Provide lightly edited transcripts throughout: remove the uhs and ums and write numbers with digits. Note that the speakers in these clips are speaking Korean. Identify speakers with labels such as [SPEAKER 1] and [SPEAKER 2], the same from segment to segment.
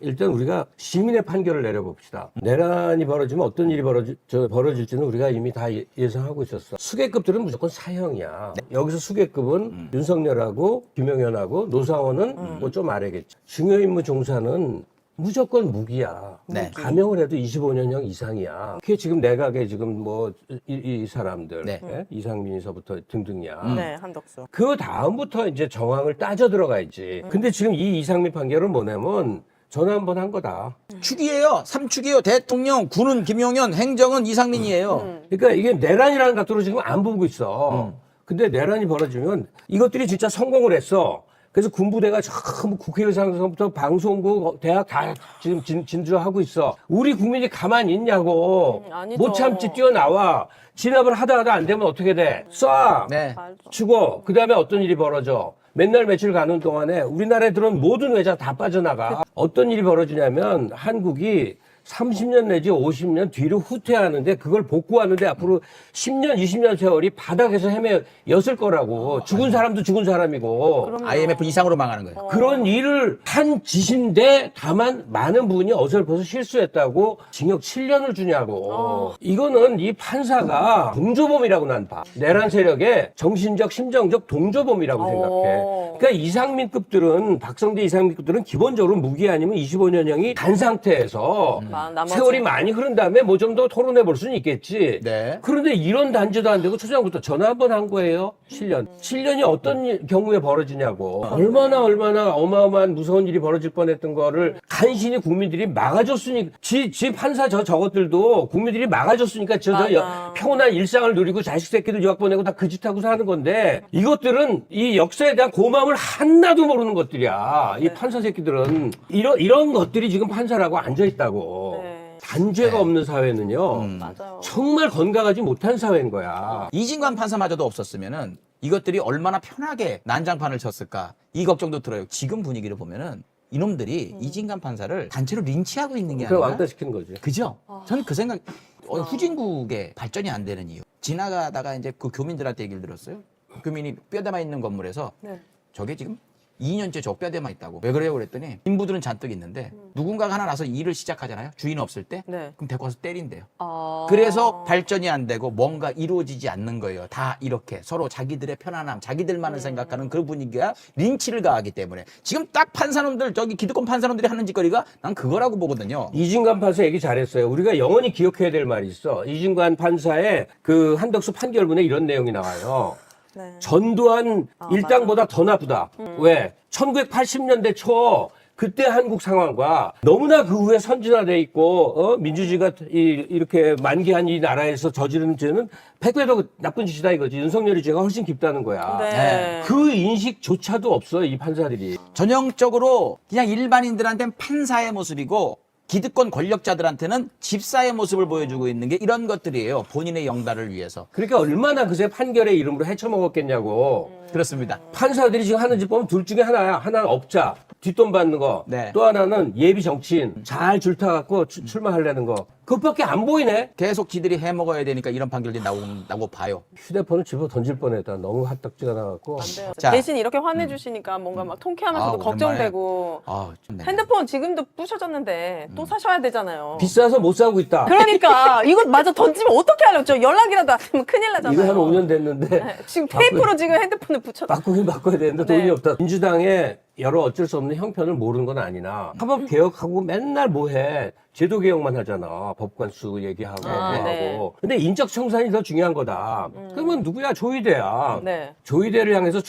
[SPEAKER 1] 일단 우리가 시민의 판결을 내려봅시다. 내란이 벌어지면 어떤 일이 벌어질지는 우리가 이미 다 예상하고 있었어. 수계급들은 무조건 사형이야. 여기서 수계급은 윤석열하고 김용현하고 노상원은 뭐 좀 아래겠지. 중요임무 종사는 무조건 무기야.
[SPEAKER 2] 네.
[SPEAKER 1] 감형을 해도 25년형 이상이야. 그게 지금 내각에 지금 뭐 이 사람들,
[SPEAKER 2] 네.
[SPEAKER 1] 예? 이상민에서부터 등등이야.
[SPEAKER 3] 네, 한덕수.
[SPEAKER 1] 그 다음부터 이제 정황을 따져 들어가야지. 근데 지금 이 이상민 판결은 뭐냐면 전화 한 번 한 거다.
[SPEAKER 2] 축이에요. 3축이에요. 대통령, 군은 김용현, 행정은 이상민이에요.
[SPEAKER 1] 그러니까 이게 내란이라는 각도로 지금 안 보고 있어. 근데 내란이 벌어지면 이것들이 진짜 성공을 했어. 그래서 군부대가 전부 국회의장서부터 방송국, 대학 다 지금 진주하고 있어. 우리 국민이 가만히 있냐고.
[SPEAKER 3] 아니죠.
[SPEAKER 1] 못 참지 뛰어나와. 진압을 하다 안 되면 어떻게 돼? 쏴.
[SPEAKER 2] 네.
[SPEAKER 3] 말도.
[SPEAKER 1] 죽어. 그 다음에 어떤 일이 벌어져? 맨날 며칠 가는 동안에 우리나라에 들어온 모든 외자 다 빠져나가. 어떤 일이 벌어지냐면 한국이 30년 내지 50년 뒤로 후퇴하는데 그걸 복구하는데 앞으로 10년, 20년 세월이 바닥에서 헤매였을 거라고. 죽은 사람도 죽은 사람이고.
[SPEAKER 3] 그럼요.
[SPEAKER 2] IMF 이상으로 망하는 거예요.
[SPEAKER 1] 그런 일을 한 짓인데 다만 많은 부분이 어설퍼서 실수했다고 징역 7년을 주냐고. 이거는 이 판사가 동조범이라고 난 봐. 내란 세력의 정신적, 심정적 동조범이라고 생각해. 그러니까 이상민급들은, 박성대 이상민급들은 기본적으로 무기 아니면 25년형이 간 상태에서
[SPEAKER 3] 나머지.
[SPEAKER 1] 세월이 많이 흐른 다음에 뭐 좀 더 토론해 볼 수는 있겠지.
[SPEAKER 2] 네.
[SPEAKER 1] 그런데 이런 단죄도 안 되고 초장부터 전화 한 번 한 거예요. 7년. 7년이 어떤 경우에 벌어지냐고. 얼마나 어마어마한 무서운 일이 벌어질 뻔했던 거를 간신히 국민들이 막아줬으니 지 판사 저것들도 국민들이 막아줬으니까
[SPEAKER 3] 맞아.
[SPEAKER 1] 평온한 일상을 누리고 자식 새끼들 유학 보내고 다 그 짓하고 사는 건데 이것들은 이 역사에 대한 고마움을 하나도 모르는 것들이야. 이 판사 새끼들은 이런 것들이 지금 판사라고 앉아 있다고.
[SPEAKER 3] 네.
[SPEAKER 1] 단죄가 없는 사회는요.
[SPEAKER 3] 맞아요.
[SPEAKER 1] 정말 건강하지 못한 사회인 거야.
[SPEAKER 2] 이진관 판사마저도 없었으면은 이것들이 얼마나 편하게 난장판을 쳤을까 이 걱정도 들어요. 지금 분위기를 보면은 이놈들이 이진관 판사를 단체로 린치하고 있는 게
[SPEAKER 1] 그걸
[SPEAKER 2] 아니라
[SPEAKER 1] 왕따시키는 거지.
[SPEAKER 2] 그죠? 저는 그 생각 후진국의 발전이 안 되는 이유. 지나가다가 이제 그 교민들한테 얘기를 들었어요. 교민이 뼈대만 있는 건물에서
[SPEAKER 3] 네.
[SPEAKER 2] 저게 지금 2년째 저 뼈대만 있다고. 왜 그래요? 그랬더니 인부들은 잔뜩 있는데 누군가가 하나 나서 일을 시작하잖아요. 주인 없을 때.
[SPEAKER 3] 네.
[SPEAKER 2] 그럼 데리고 와서 때린대요.
[SPEAKER 3] 아.
[SPEAKER 2] 그래서 발전이 안 되고 뭔가 이루어지지 않는 거예요. 다 이렇게 서로 자기들의 편안함, 자기들만을 생각하는 그 분위기가 린치를 가하기 때문에 지금 딱 판사놈들 저기 기득권 판사놈들이 하는 짓거리가 난 그거라고 보거든요.
[SPEAKER 1] 이진관 판사 얘기 잘했어요. 우리가 영원히 기억해야 될 말이 있어. 이진관 판사의 그 한덕수 판결문에 이런 내용이 나와요.
[SPEAKER 3] 네.
[SPEAKER 1] 전두환 일당보다 더 나쁘다. 왜? 1980년대 초 그때 한국 상황과 너무나 그 후에 선진화돼 있고 민주주의가 이렇게 만개한 이 나라에서 저지르는 죄는 100배 더 나쁜 짓이다 이거지. 윤석열이 죄가 훨씬 깊다는 거야.
[SPEAKER 3] 네.
[SPEAKER 1] 그 인식조차도 없어 이 판사들이.
[SPEAKER 2] 전형적으로 그냥 일반인들한테는 판사의 모습이고 기득권 권력자들한테는 집사의 모습을 보여주고 있는 게 이런 것들이에요. 본인의 영달을 위해서.
[SPEAKER 1] 그러니까 얼마나 그새 판결의 이름으로 헤쳐먹었겠냐고.
[SPEAKER 2] 그렇습니다.
[SPEAKER 1] 판사들이 지금 하는 짓 보면 둘 중에 하나야. 하나는 업자, 뒷돈 받는 거.
[SPEAKER 2] 네.
[SPEAKER 1] 또 하나는 예비 정치인, 잘 줄타갖고 출마하려는 거. 그것밖에 안 보이네.
[SPEAKER 2] 계속 지들이 해먹어야 되니까 이런 판결이 나온다고 봐요.
[SPEAKER 1] 휴대폰을 집어 던질 뻔했다. 너무 핫딱지가 나갖고.
[SPEAKER 3] 안 돼요.
[SPEAKER 2] 자.
[SPEAKER 3] 대신 이렇게 화내주시니까 뭔가 막 통쾌하면서도
[SPEAKER 2] 아,
[SPEAKER 3] 걱정되고.
[SPEAKER 2] 좀 네.
[SPEAKER 3] 핸드폰 지금도 부셔졌는데 또 사셔야 되잖아요.
[SPEAKER 1] 비싸서 못 사고 있다.
[SPEAKER 3] 그러니까 이거 마저 던지면 어떻게 하려고? 연락이라도 안 하면 큰일 나잖아요.
[SPEAKER 1] 이거 한 5년 됐는데.
[SPEAKER 3] 네, 지금 테이프로 지금 핸드폰을 붙여.
[SPEAKER 1] 바꾸긴 바꿔야 되는데 돈이
[SPEAKER 3] 네.
[SPEAKER 1] 없다. 민주당의 여러 어쩔 수 없는 형편을 모르는 건 아니나 사법 개혁하고 맨날 뭐해 제도 개혁만 하잖아. 법관수 얘기하고 뭐하고.
[SPEAKER 3] 네.
[SPEAKER 1] 근데 인적 청산이 더 중요한 거다. 그러면 누구야? 조희대야.
[SPEAKER 3] 네.
[SPEAKER 1] 조희대를 향해서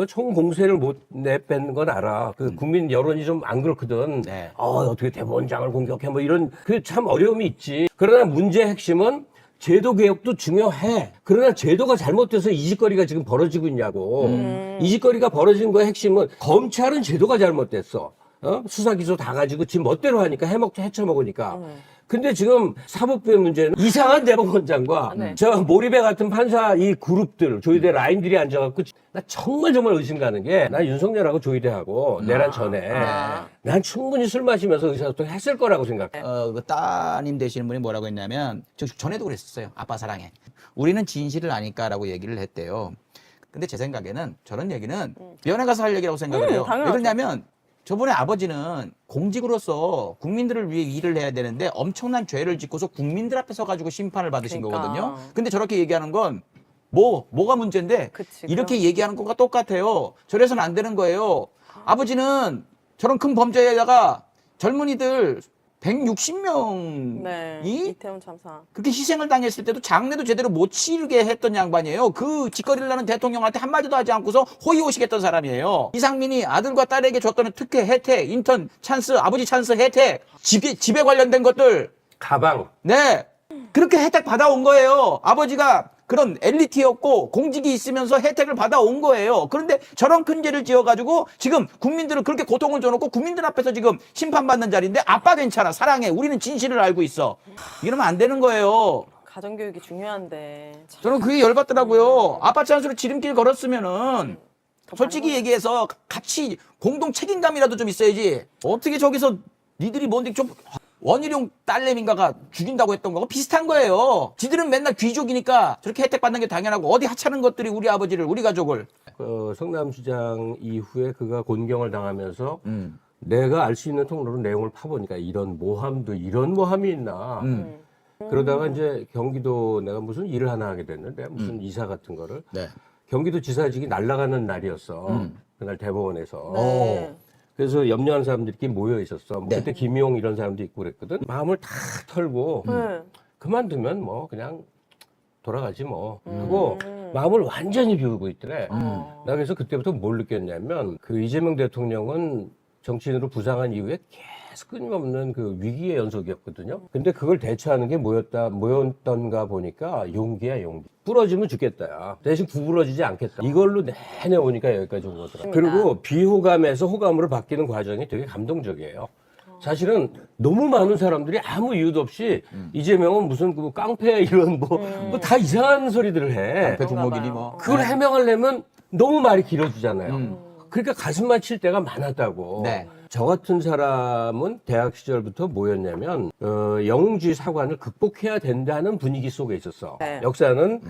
[SPEAKER 1] 총공세를 못 내뺀 건 알아. 그 국민 여론이 좀 안 그렇거든.
[SPEAKER 2] 네.
[SPEAKER 1] 어떻게 대법원장을 공격해 뭐 이런 그 참 어려움이 있지. 그러나 문제의 핵심은 제도 개혁도 중요해. 그러나 제도가 잘못돼서 이 짓거리가 지금 벌어지고 있냐고. 이 짓거리가 벌어진 거의 핵심은 검찰은 제도가 잘못됐어. 수사 기소 다 가지고 지 멋대로 하니까 헤쳐먹으니까. 근데 지금 사법부의 문제는 이상한 대법원장과
[SPEAKER 3] 네.
[SPEAKER 1] 저 몰입에 같은 판사 이 그룹들, 조희대 라인들이 앉아갖고 나 정말 의심 가는 게 나 윤석열하고 조희대하고 내란 전에 난 충분히 술 마시면서 의사소통 했을 거라고 생각해.
[SPEAKER 2] 그 따님 되시는 분이 뭐라고 했냐면 저 전에도 그랬었어요. 아빠 사랑해. 우리는 진실을 아니까라고 얘기를 했대요. 근데 제 생각에는 저런 얘기는 면회 가서 할 얘기라고 생각을 해요. 왜
[SPEAKER 3] 당연하죠.
[SPEAKER 2] 그러냐면 저번에 아버지는 공직으로서 국민들을 위해 일을 해야 되는데 엄청난 죄를 짓고서 국민들 앞에 서가지고 심판을 받으신
[SPEAKER 3] 그러니까.
[SPEAKER 2] 거거든요. 근데 저렇게 얘기하는 건 뭐가 문제인데
[SPEAKER 3] 그치,
[SPEAKER 2] 이렇게 얘기하는 것과 똑같아요. 저래서는 안 되는 거예요. 아버지는 저런 큰 범죄에다가 젊은이들 160명이
[SPEAKER 3] 네. 이태원 참사.
[SPEAKER 2] 그렇게 희생을 당했을 때도 장례도 제대로 못 치르게 했던 양반이에요. 그 짓거리를 하는 대통령한테 한마디도 하지 않고서 호의호식했던 사람이에요. 이상민이 아들과 딸에게 줬던 특혜, 혜택, 인턴 찬스, 아버지 찬스 혜택, 집에 관련된 것들,
[SPEAKER 1] 가방.
[SPEAKER 2] 네, 그렇게 혜택 받아온 거예요. 아버지가 그런 엘리트였고 공직이 있으면서 혜택을 받아온 거예요. 그런데 저런 큰 죄를 지어가지고 지금 국민들을 그렇게 고통을 줘놓고 국민들 앞에서 지금 심판받는 자리인데 아빠 괜찮아, 사랑해, 우리는 진실을 알고 있어. 이러면 안 되는 거예요.
[SPEAKER 3] 가정교육이 중요한데. 참.
[SPEAKER 2] 저는 그게 열받더라고요. 아빠 찬스로 지름길 걸었으면은 솔직히 얘기해서 같이 공동 책임감이라도 좀 있어야지. 어떻게 저기서 니들이 뭔데 좀 원희룡 딸내미인가가 죽인다고 했던 거하고 비슷한 거예요. 지들은 맨날 귀족이니까 저렇게 혜택 받는 게 당연하고 어디 하찮은 것들이 우리 아버지를, 우리 가족을.
[SPEAKER 1] 성남시장 이후에 그가 곤경을 당하면서 내가 알 수 있는 통로로 내용을 파보니까 이런 모함이 있나. 그러다가 이제 경기도 내가 무슨 일을 하나 하게 됐는데 무슨 이사 같은 거를
[SPEAKER 2] 네.
[SPEAKER 1] 경기도 지사직이 날아가는 날이었어. 그날 대법원에서.
[SPEAKER 3] 네.
[SPEAKER 1] 그래서 염려하는 사람들끼리 모여 있었어. 뭐
[SPEAKER 2] 네.
[SPEAKER 1] 그때 김용 이런 사람도 있고 그랬거든. 마음을 다 털고
[SPEAKER 3] 네.
[SPEAKER 1] 그만두면 뭐 그냥 돌아가지 뭐 하고 마음을 완전히 비우고 있더래. 나 그래서 그때부터 뭘 느꼈냐면 그 이재명 대통령은 정치인으로 부상한 이후에 계속 끊임없는 그 위기의 연속이었거든요. 근데 그걸 대처하는 게 뭐였던가 보니까 용기야, 용기. 부러지면 죽겠다, 야. 대신 구부러지지 않겠다. 이걸로 내내 오니까 여기까지 온 거더라. 그리고 비호감에서 호감으로 바뀌는 과정이 되게 감동적이에요. 사실은 너무 많은 사람들이 아무 이유도 없이 이재명은 무슨 그 깡패 이런 뭐 다 이상한 소리들을 해.
[SPEAKER 2] 배 두목이니 뭐.
[SPEAKER 1] 그걸 해명하려면 너무 말이 길어지잖아요. 그러니까 가슴만 칠 때가 많았다고.
[SPEAKER 2] 네.
[SPEAKER 1] 저 같은 사람은 대학 시절부터 뭐였냐면 영웅주의 사관을 극복해야 된다는 분위기 속에 있었어.
[SPEAKER 3] 네.
[SPEAKER 1] 역사는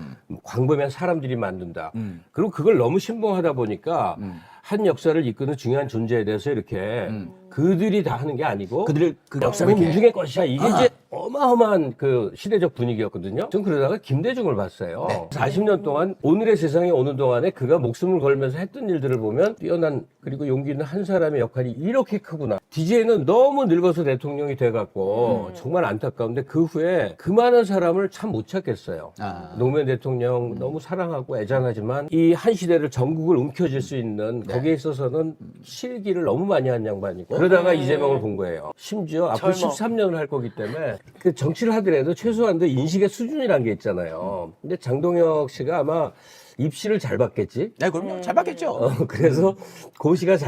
[SPEAKER 1] 광범위한 사람들이 만든다. 그리고 그걸 너무 신봉하다 보니까 한 역사를 이끄는 중요한 존재에 대해서 이렇게 그들이 다 하는 게 아니고
[SPEAKER 2] 그들을 그
[SPEAKER 1] 역사는
[SPEAKER 2] 이렇게.
[SPEAKER 1] 민중의 것이야. 이게 이제 어마어마한 그 시대적 분위기였거든요. 전 그러다가 김대중을 봤어요. 40년 동안 오늘의 세상에 오는 동안에 그가 목숨을 걸면서 했던 일들을 보면 뛰어난 그리고 용기 있는 한 사람의 역할이 이렇게 크구나. DJ는 너무 늙어서 대통령이 돼갖고 정말 안타까운데 그 후에 그 많은 사람을 참 못 찾겠어요. 노무현 대통령 너무 사랑하고 애잔하지만 이 한 시대를 전국을 움켜쥘 수 있는 거기에 있어서는 실기를 너무 많이 한 양반이고 그러다가 이재명을 본 거예요. 심지어 앞으로
[SPEAKER 3] 젊어.
[SPEAKER 1] 13년을 할 거기 때문에 그 정치를 하더라도 최소한도 인식의 수준이란 게 있잖아요. 근데 장동혁 씨가 아마 입시를 잘 받겠지.
[SPEAKER 2] 네, 그럼요. 잘 받겠죠.
[SPEAKER 1] 그래서 고시가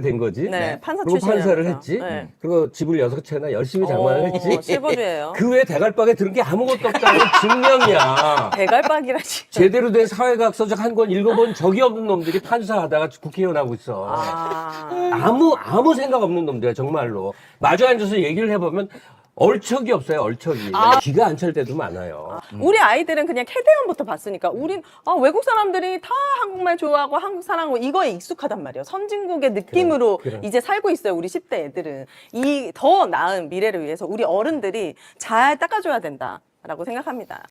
[SPEAKER 1] 된 거지.
[SPEAKER 3] 네, 판사
[SPEAKER 1] 그리고 판사를
[SPEAKER 3] 출신이라면서요.
[SPEAKER 1] 했지.
[SPEAKER 3] 네.
[SPEAKER 1] 그리고 집을 6채나 열심히 장만을 했지.
[SPEAKER 3] 실버주예요.
[SPEAKER 1] 그 외에 대갈박에 들은 게 아무것도 없다는 증명이야.
[SPEAKER 3] 대갈박이라지.
[SPEAKER 1] 제대로 된 사회과학 서적 한 권 읽어본 적이 없는 놈들이 판사하다가 국회의원 하고 있어. 아무 생각 없는 놈들이야, 정말로. 마주 앉아서 얘기를 해보면 얼척이 없어요, 얼척이. 기가 안 찰 때도 많아요.
[SPEAKER 3] 우리 아이들은 그냥 캐대원부터 봤으니까 우린 외국 사람들이 다 한국말 좋아하고 한국 사랑하고 이거에 익숙하단 말이에요. 선진국의 느낌으로
[SPEAKER 1] 그래.
[SPEAKER 3] 이제 살고 있어요. 우리 10대 애들은. 이 더 나은 미래를 위해서 우리 어른들이 잘 닦아줘야 된다라고 생각합니다.